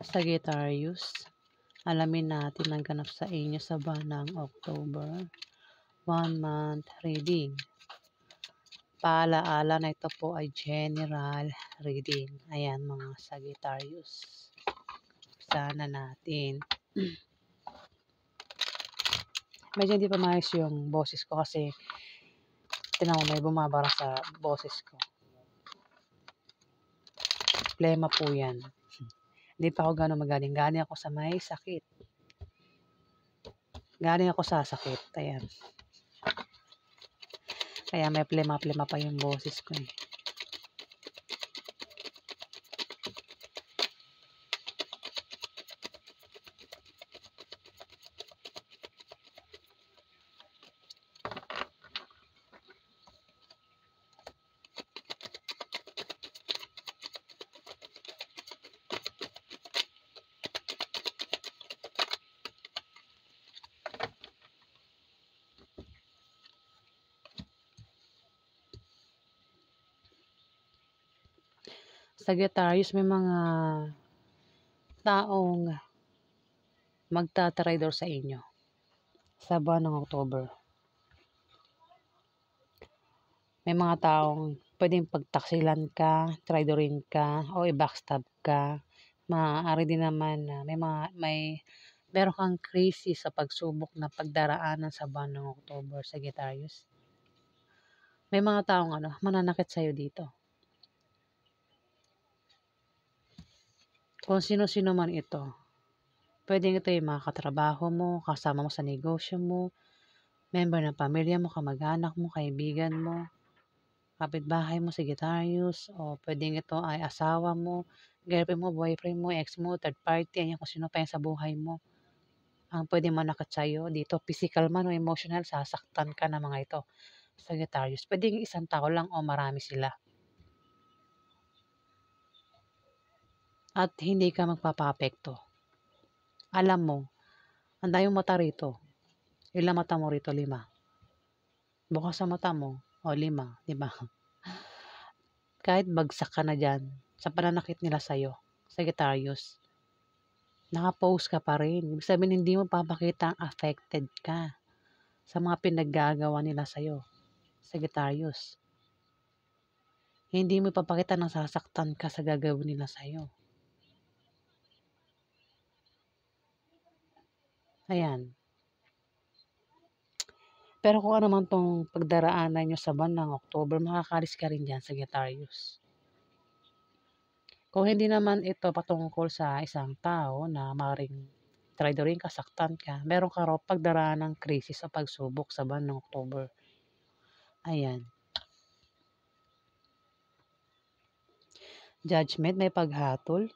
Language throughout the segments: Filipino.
Sagittarius, alamin natin ang ganap sa inyo sa buwan ng October. 1 month reading. Paalaala na ito po ay general reading. Ayan mga Sagittarius. Sana natin. Medyo hindi pa maayos yung boses ko kasi tinan mo may bumabara sa boses ko. Plema po yan. Hindi pa ako gano'ng magaling. Galing ako sa may sakit. Galing ako sa sakit. Ayan. Kaya may plema-plema pa yung boses ko eh. Sagittarius, may mga taong magta-traitor sa inyo sa buwan ng October. May mga taong pwedeng pagtaksilan ka, traidorin ka, o i-backstab ka. Maaari din naman na meron kang krisis sa pagsubok na pagdaraanan sa buwan ng October, Sagittarius. May mga taong mananakit sa'yo dito. Kung sino-sino man ito, pwedeng ito yung mga katrabaho mo, kasama mo sa negosyo mo, member ng pamilya mo, kamag-anak mo, kaibigan mo, kapitbahay mo, Sagittarius, o pwedeng ito ay asawa mo, girlfriend mo, boyfriend mo, ex mo, third party, ayan kung sino pa yan sa buhay mo. Ang pwedeng manakit sa'yo dito, physical man o emotional, sasaktan ka ng mga ito, Sagittarius. Pwedeng isang tao lang o marami sila. At hindi ka magpapapekto. Alam mo, ang dayong mata rito. Ilang mata mo rito? 5. Bukas sa mata mo, 5, di ba? Kahit bagsak ka na dyan, sa pananakit nila sa'yo, Sagittarius, nakapost ka pa rin. Ibig sabihin, hindi mo papakita ang affected ka sa mga pinaggagawa nila sa'yo, Sagittarius. Hindi mo papakita na sasaktan ka sa gagawin nila sa'yo. Ayan. Pero kung ano man tong pagdaraanan nyo sa buwan ng October, makakalis ka rin dyan, Sagittarius. Kung hindi naman ito patungkol sa isang tao na maring traidorin ka, saktan ka, meron ka raw pagdaraan ng krisis o pagsubok sa buwan ng October. Ayan. Judgment, may paghatol.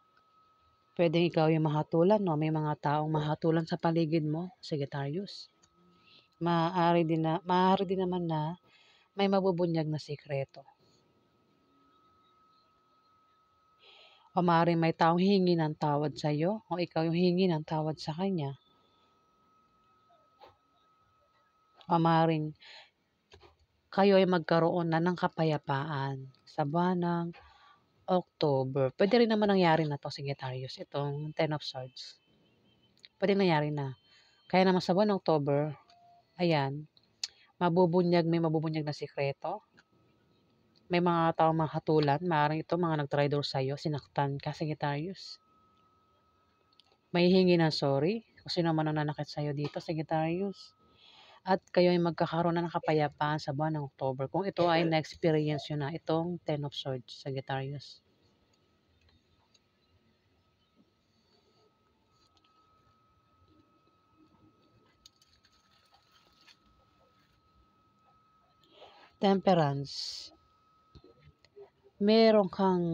Pwedeng ikaw yung mahatulan, no? May mga taong mahatulan sa paligid mo, Sagittarius. Maaari din naman na may mabubunyag na sikreto. O maaaring may taong hihingi ng tawad sa iyo o ikaw yung hihingi ng tawad sa kanya. O maaaring kayo ay magkaroon na ng kapayapaan sa buwan ng October. Pwede rin naman nangyari na to, Sagittarius, itong 10 of Swords. Pwede nangyari na. Kaya naman sa buwan ng October, ayan, may mabubunyag na sikreto. May mga taong mahatulan, maaaring ito mga nag-traitor sa'yo, sinaktan ka, Sagittarius. May hingi ng sorry, kung sino man ang nanakit sa'yo dito, Sagittarius. At kayo ay magkakaroon na ng kapayapaan sa buwan ng October. Kung ito ay na-experience nyo na, itong 10 of Swords, Sagittarius. Temperance. Meron kang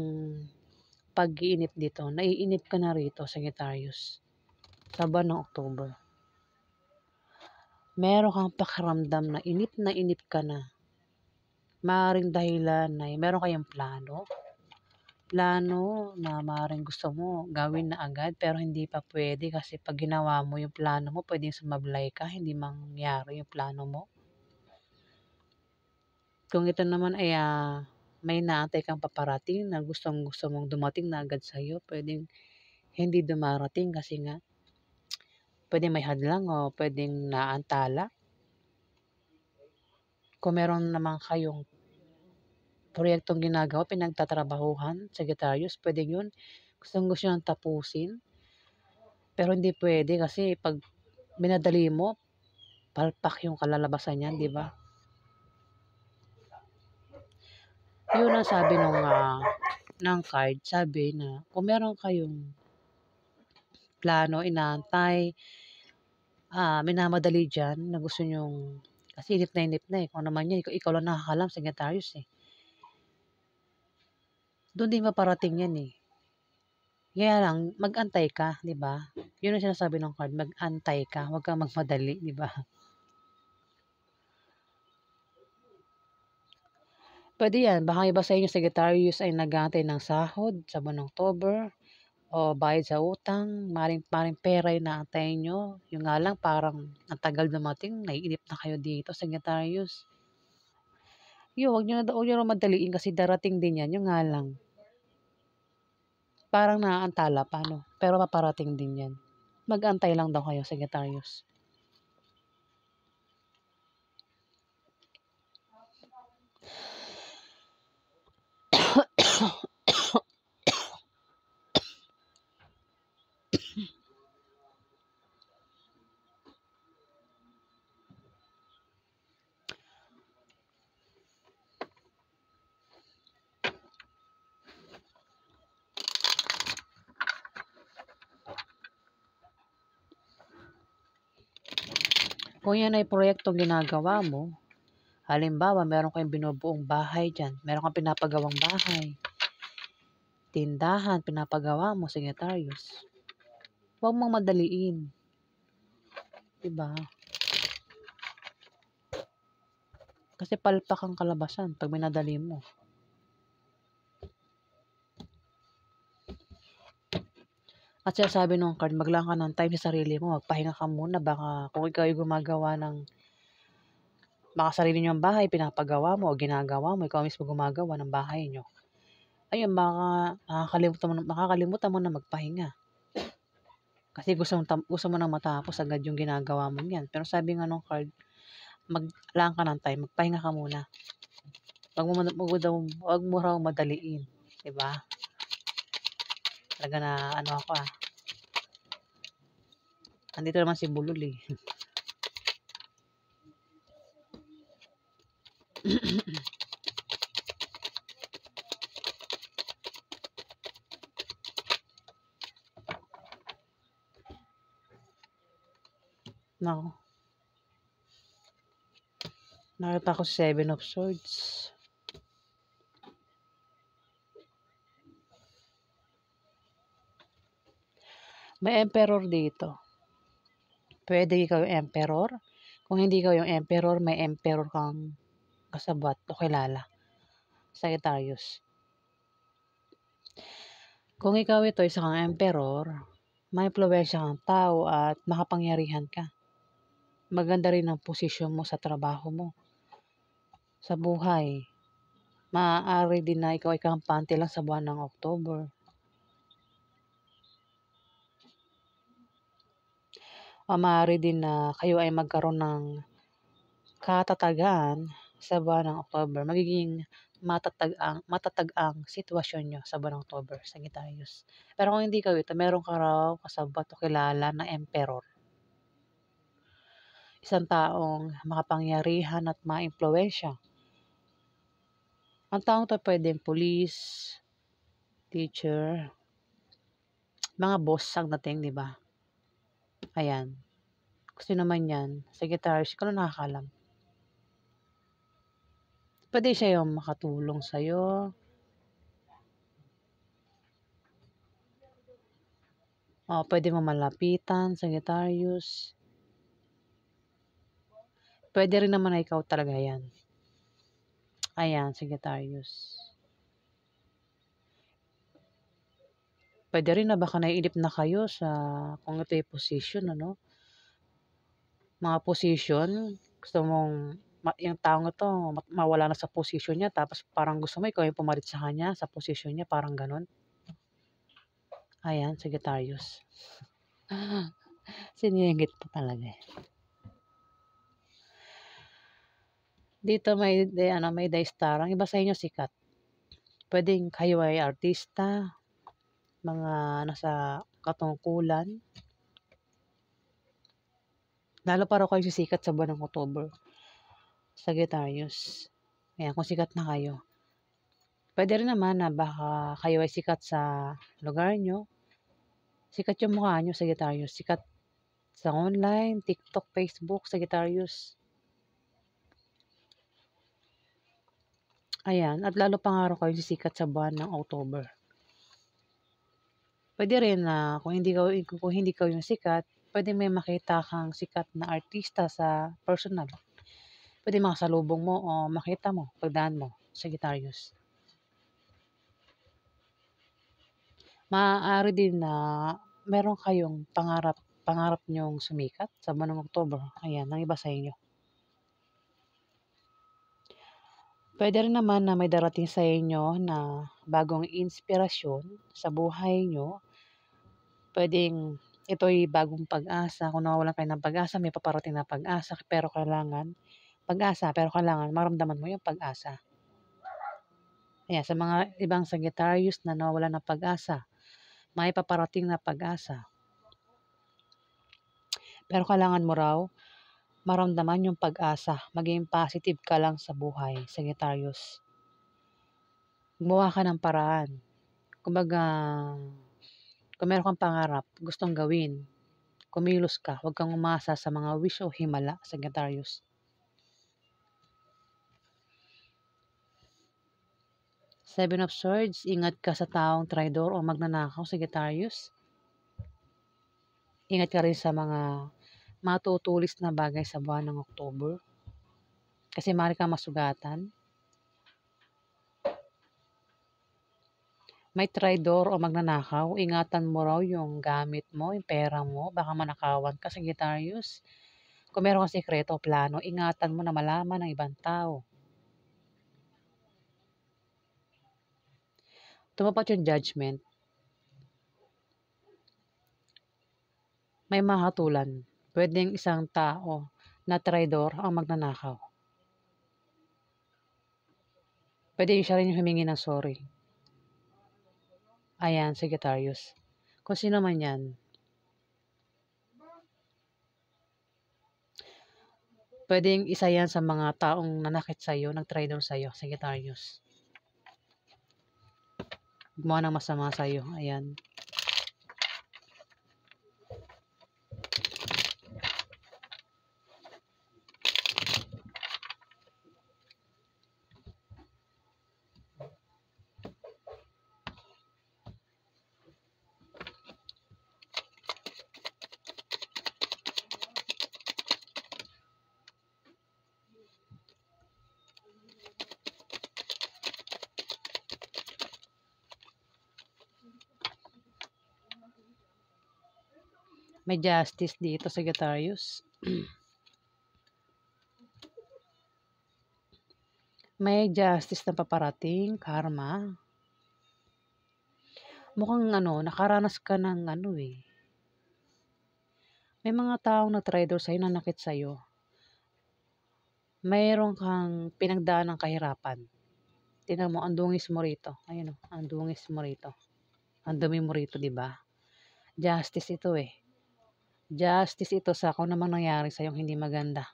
pag-iinip dito. Naiinip ka na rito, Sagittarius. Sa buwan ng October. Meron kang pakiramdam na inip ka na. Maaaring dahilan na meron kayong plano. Plano na maaaring gusto mo gawin na agad pero hindi pa pwede kasi pag ginawa mo yung plano mo, pwedeng sumablay ka, hindi mangyari yung plano mo. Kung ito naman ay may naantay kang paparating na gustong-gusto mong dumating na agad sa'yo, pwedeng hindi dumarating kasi nga puwedeng may hadlang o puwedeng naantala. Kung meron naman kayong proyektong ginagawa, pinagtatrabahuhan, Sagittarius, puwedeng 'yun, gustong-gusto niyang tapusin. Pero hindi puwede kasi 'pag minadali mo, palpak yung kalalabasan niyan, 'di ba? 'Yun ang sabi ng card, sabi na kung meron kayong plano, inaantay, minamadali diyan na gusto niyong kasi inip na, eh, kung ano man 'yan, ikaw lang nakakaalam, Sagittarius, eh. Do'n din maparating 'yan, eh. Kaya lang mag-antay ka, 'di ba? 'Yun ang sinasabi ng card, mag-antay ka, huwag kang magmadali, 'di ba? Puwede 'yan, baka iba sa inyo Sagittarius ay nag-aantay ng sahod sa buwan ng October o bayad sa utang, maaaring pera yung inaantayan niyo, yun nga lang parang ang tagal dumating, naiinip na kayo dito Sagittarius. Yun, huwag niyo raw madaliin kasi darating din 'yan, yun nga lang parang naaantala pa 'no, pero paparating din 'yan. Mag-antay lang daw kayo Sagittarius. Kung 'yan ay proyektong ginagawa mo, halimbawa meron kayong binubuong bahay diyan, meron kang pinapagawang bahay, tindahan, pinapagawa mo Sagittarius, huwag mong madaliin, 'di ba? Kasi palpak ang kalabasan 'pag minadali mo. At sinasabi nung card, maglaan ka ng time sa sarili mo, magpahinga ka muna, baka kung ikaw ay gumagawa ng baka sarili niyong bahay, pinapagawa mo o ginagawa mo, ikaw mismo gumagawa ng bahay niyo. Ayun, baka makakalimutan mo na magpahinga. Kasi gusto mo nang matapos agad yung ginagawa mo niyan. Pero sabi nga nung card, maglaan ka ng time, magpahinga ka muna. Wag mo raw madaliin, 'di ba? Talaga na ano ako ah. Andito naman si Bulol eh. Nako, nakita ko si Seven of Swords. May Emperor dito. Pwede ikaw yung Emperor. Kung hindi ikaw yung Emperor, may Emperor kang kasabat o kilala. Sagittarius. Kung ikaw ito, isa kang Emperor, may impluwensya kang tao at makapangyarihan ka. Maganda rin ang posisyon mo sa trabaho mo. Sa buhay. Maaari din na ikaw ay kampante lang sa buwan ng October. O maaari din na kayo ay magkaroon ng katatagan sa buwan ng October. Magiging matatag ang sitwasyon nyo sa buwan ng October, Sagittarius. Pero kung hindi ka ito, meron ka raw kasabat o kilala na Emperor. Isang taong makapangyarihan at maimpluwensya. Ang taong to pwedeng police, teacher, mga boss ang dating, di ba? Ayan. Gusto naman yan, Sagittarius, ikaw na nakakalam. Pwede siya yung makatulong sa'yo. O, pwede mo malapitan, Sagittarius. Pwede rin naman na ikaw talaga yan. Ayan, Sagittarius. Pwede rin na baka naiinip na kayo sa kung ito yung position, ano? Mga position, gusto mong yung taong ito mawala na sa position niya tapos parang gusto mo ikaw yung pumalit sa kanya sa position niya, parang ganun. Ayan, Sagittarius. Siningit pa talaga eh. Dito may day-star. Ang iba sa inyo sikat. Pwedeng kayo ay artista, mga nasa katungkulan. Lalo pa raw kayo sisikat sa buwan ng October. Sagittarius. Ayan, kung sikat na kayo. Pwede rin naman na baka kayo ay sikat sa lugar nyo. Sikat yung mukha nyo, Sagittarius. Sikat sa online, TikTok, Facebook, Sagittarius. Ayan, at lalo pa nga raw kayo sisikat sa buwan ng October. Pwede rin na kung hindi ka yung sikat, pwede may makita kang sikat na artista sa personal. Pwede makasalubong mo o makita mo pagdaan mo, Sagittarius. Maaari din na meron kayong pangarap nyong sumikat sa buwan ng October. Ayan, ang iba sa inyo. Pwede rin naman na may darating sa inyo na bagong inspirasyon sa buhay nyo. Pwedeng ito'y bagong pag-asa. Kung nawawalan kayo ng pag-asa, may paparating na pag-asa. Pero kailangan maramdaman mo yung pag-asa. Ayan, sa mga ibang Sagittarius na nawawalan ng pag-asa, may paparating na pag-asa. Pero kailangan mo raw maramdaman yung pag-asa. Maging positive ka lang sa buhay, Sagittarius. Gumawa ka ng paraan. Kumbaga, kung meron kang pangarap, gustong gawin, kumilos ka. Huwag kang umasa sa mga wish o himala, Sagittarius. Seven of Swords, ingat ka sa taong traidor o magnanakaw, Sagittarius. Ingat ka rin sa mga matutulis na bagay sa buwan ng October. Kasi maaari kang masugatan. May traidor o magnanakaw, ingatan mo raw yung gamit mo, yung pera mo, baka manakawan ka, Sagittarius. Kung meron kang sekreto o plano, ingatan mo na malaman ng ibang tao. Tumapat yung judgment. May mahatulan. Pwedeng isang tao na traidor ang magnanakaw. Pwede siya rin yung humingi ng sorry. Ayan, Sagittarius. Kung sino man yan. Pwedeng isa yan sa mga taong nanakit sa'yo, nag-traidor sa'yo, Sagittarius. Gumawa ng masama sa'yo. Ayan. May justice dito, Sagittarius. May justice na paparating, karma. Mukhang nakaranas ka ng eh. May mga taong na-traidor sa'yo, nanakit sa'yo. Mayroon kang pinagdaan ng kahirapan. Tingnan mo, ang dungis mo rito. Ayun ang dungis mo rito. Ang dumi mo rito, di ba? Justice ito eh. Justice ito sa kung namang nangyari sa'yo hindi maganda.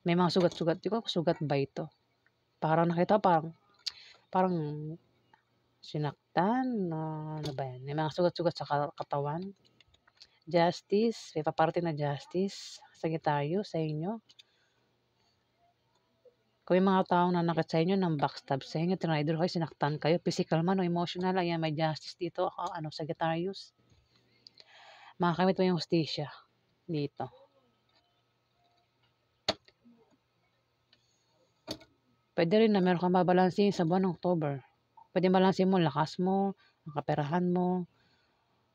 May mga sugat-sugat. Di ko sugat ba ito? Parang nakita, parang sinaktan. Ano ba yan? May mga sugat-sugat sa katawan. Justice. May paparating na justice. Sagittarius sa inyo. Kung may mga taong nanakit sa inyo ng backstab sa inyo, tinrider kayo, sinaktan kayo, physical man o emotional, ayan, may justice dito. Sagittarius. Makakamit mo yung hustisya dito. Pwede rin na meron kang babalansin sa buwan ng October. Pwede balansin mo lakas mo, ang kaperahan mo.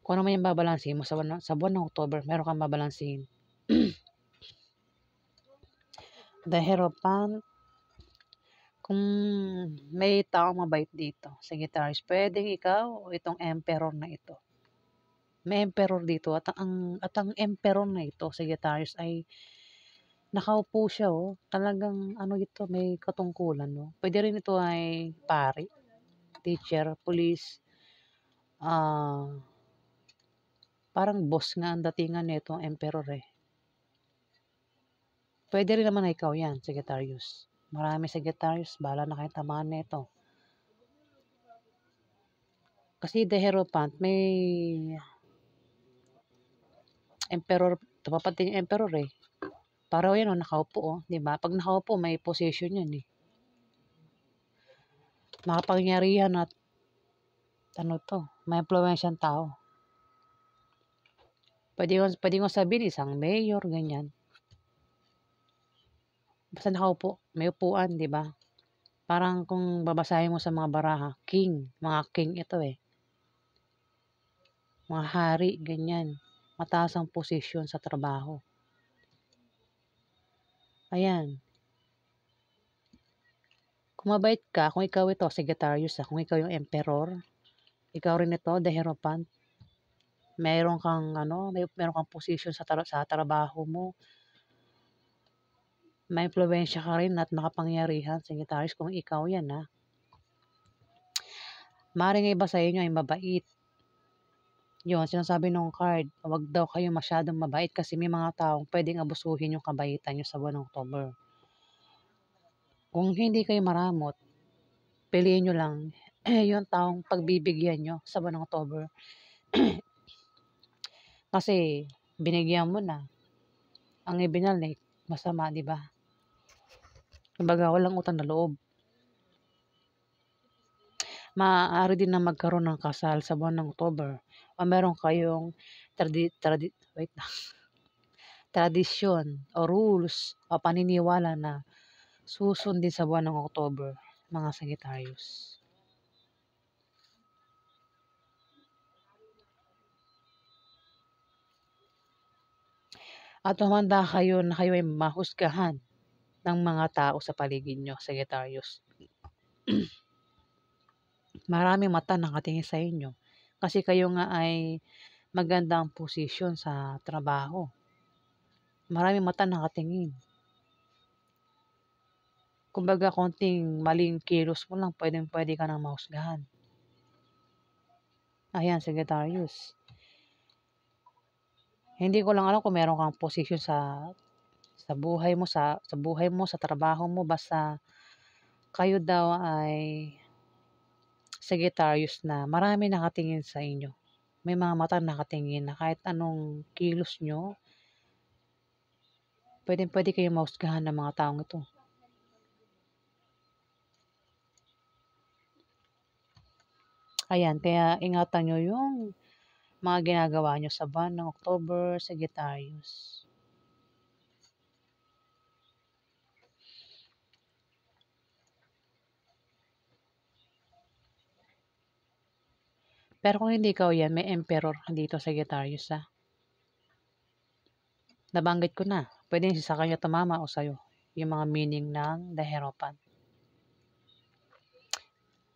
Kung ano man yung babalansin mo sa buwan ng October, meron kang babalansin. The Hierophant. Kung may taong mabait dito, Sagittarius, puwedeng ikaw o itong Emperor na ito. May Emperor dito at ang Emperor na ito, Sagittarius, ay nakaupo siya, oh. Talagang ano ito, may katungkulan, 'no. Puwede rin ito ay pari, teacher, police, ah, parang boss nga ang datingan nitong Emperor, eh. Puwede rin naman na ikaw 'yan, Sagittarius. Marami Sagittarius, bahala na kayong tamaan nito. Kasi the Hierophant may Emperor, tumapat din yung Emperor, eh. Pareho 'yan, oh, nakaupo, oh, 'di ba? 'Pag nakaupo may position 'yan, eh. Makapangyarihan at ano 'to, maimpluwensyang tao. Puwede kong sabihin isang mayor, ganyan. Basta nakaupo, may upuan, 'di ba? Parang kung babasahin mo sa mga baraha, mga king ito, eh. Mga hari, ganyan. Mataas ang posisyon sa trabaho. Ayan. Kung mabait ka, kung ikaw ito, Sagittarius, kung ikaw yung Emperor, ikaw rin ito, the Hierophant, meron kang posisyon sa trabaho mo, maimpluwensya ka rin at makapangyarihan, Sagittarius, kung ikaw yan, ha. Maaaring iba sa inyo ay mabait. Yun, sinasabi nung card, wag daw kayo masyadong mabait kasi may mga taong pwedeng abusuhin yung kabaitan nyo sa buwan ng October. Kung hindi kayo maramot, piliin nyo lang yung taong pagbibigyan nyo sa buwan ng October. Kasi binigyan mo na, ang ibinalik, masama, di ba? Kumbaga, walang utang na loob. Maaari din na magkaroon ng kasal sa buwan ng October o meron kayong tradisyon o rules o paniniwala na susundin sa buwan ng October, mga Sagittarius. At humanda kayo na kayo ay mahusgahan ng mga tao sa paligid nyo, Sagittarius. Maraming mata nakatingin sa inyo kasi kayo nga ay magandang posisyon sa trabaho. Maraming mata nakatingin. Kumbaga, konting maling kilos mo lang, pwede ka nang mahusgahan. Ayan, Sagittarius. Hindi ko lang alam kung meron kang posisyon sa buhay mo, sa trabaho mo, basta kayo daw ay Sagittarius na marami nakatingin sa inyo. May mga mata nakatingin na kahit anong kilos nyo, pwede kayong mahusgahan ng mga taong ito. Ayan, kaya ingatan nyo yung mga ginagawa nyo sa buwan ng October, Sagittarius. Pero kung hindi ikaw yan, may Emperor dito, Sagittarius, ha. Nabanggit ko na. Pwede sa kanya tumama o sa'yo. Yung mga meaning ng the Hierophant.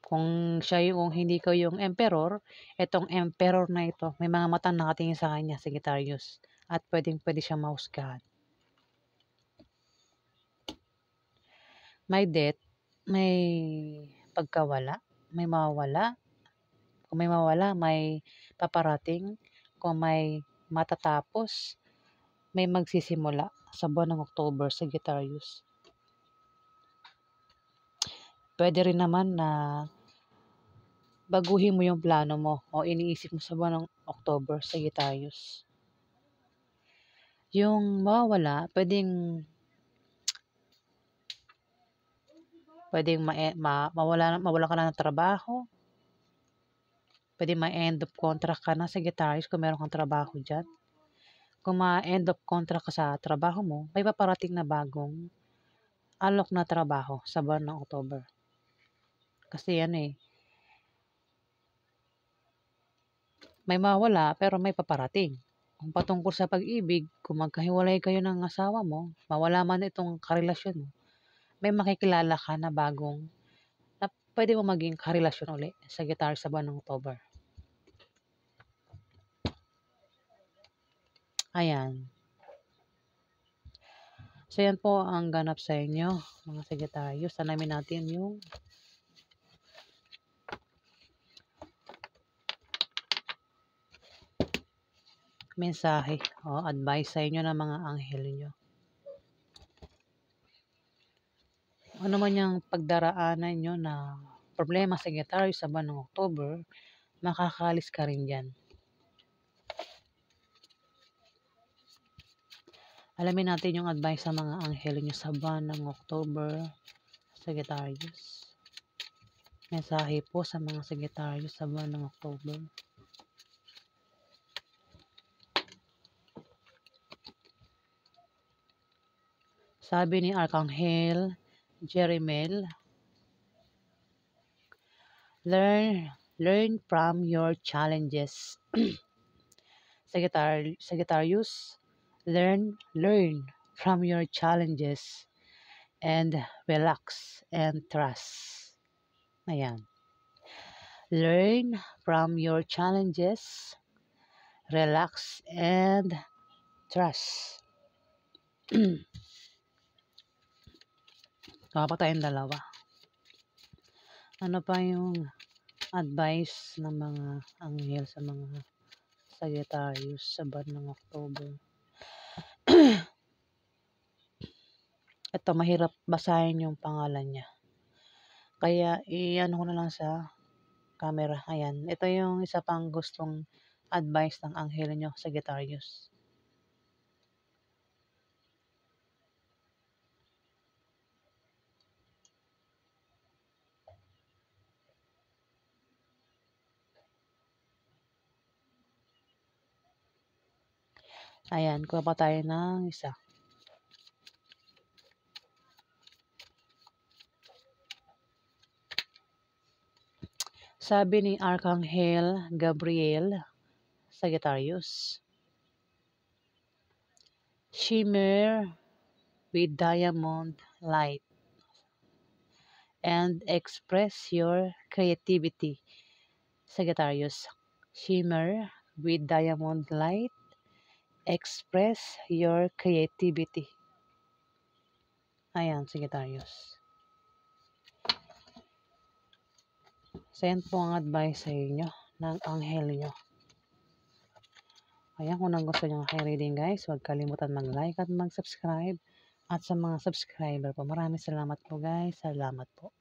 Kung hindi ko yung Emperor, itong Emperor na ito, may mga matang nakatingin sa kanya, Sagittarius. At pwede siyang mahusgahan. May death, may pagkawala, may mawawala. Kung may mawala, may paparating. Kung may matatapos, may magsisimula sa buwan ng October, Sagittarius. Pwede rin naman na baguhin mo yung plano mo o iniisip mo sa buwan ng October, Sagittarius. Yung mawawala, pwedeng mawala ka na ng trabaho. Pwede ma-end of contract ka na, Sagittarius, kung meron kang trabaho dyan. Kung ma-end of contract ka sa trabaho mo, may paparating na bagong alok na trabaho sa buwan ng October. Kasi may mawala pero may paparating. Kung patungkol sa pag-ibig, kung magkahiwalay kayo ng asawa mo, mawala man itong karelasyon mo, may makikilala ka na bagong na pwede mo maging karelasyon uli Sagittarius sa buwan ng October. Ayan. So, yan po ang ganap sa inyo, mga Sagittarius. Alamin natin yung mensahe o advice sa inyo ng mga anghel nyo. Ano man yung pagdaraanan nyo na problema sa Sagittarius sa buwan ng October, makakalis ka rin dyan. Alamin natin yung advice sa mga anghel nyo sa buwan ng October, Sagittarius. Mensahe po sa mga Sagittarius sa buwan ng October. Sabi ni Archangel Jeremiel, learn from your challenges. Sagittarius, learn from your challenges and relax and trust. Ayan. Learn from your challenges, relax and trust. Tama pa tayong dalawa. Ano pa yung advice ng mga anghel sa mga Sagittarius sa buwan ng October? Ito, mahirap basahin yung pangalan niya. Kaya, i-ano ko na lang sa camera. Ayan. Ito yung isa pang gustong advice ng anghel nyo, Sagittarius. Ayan, kuha pa tayo ng isa. Sabi ni Archangel Gabriel, Sagittarius, shimmer with diamond light and express your creativity. Sagittarius, shimmer with diamond light, express your creativity. Ayan, Sagittarius. Send po ang advice sa inyo ng anghel nyo. Ayan, kung gusto nyo aking reading guys, huwag kalimutan mag-like at mag-subscribe. At sa mga subscriber po, maraming salamat po guys. Salamat po.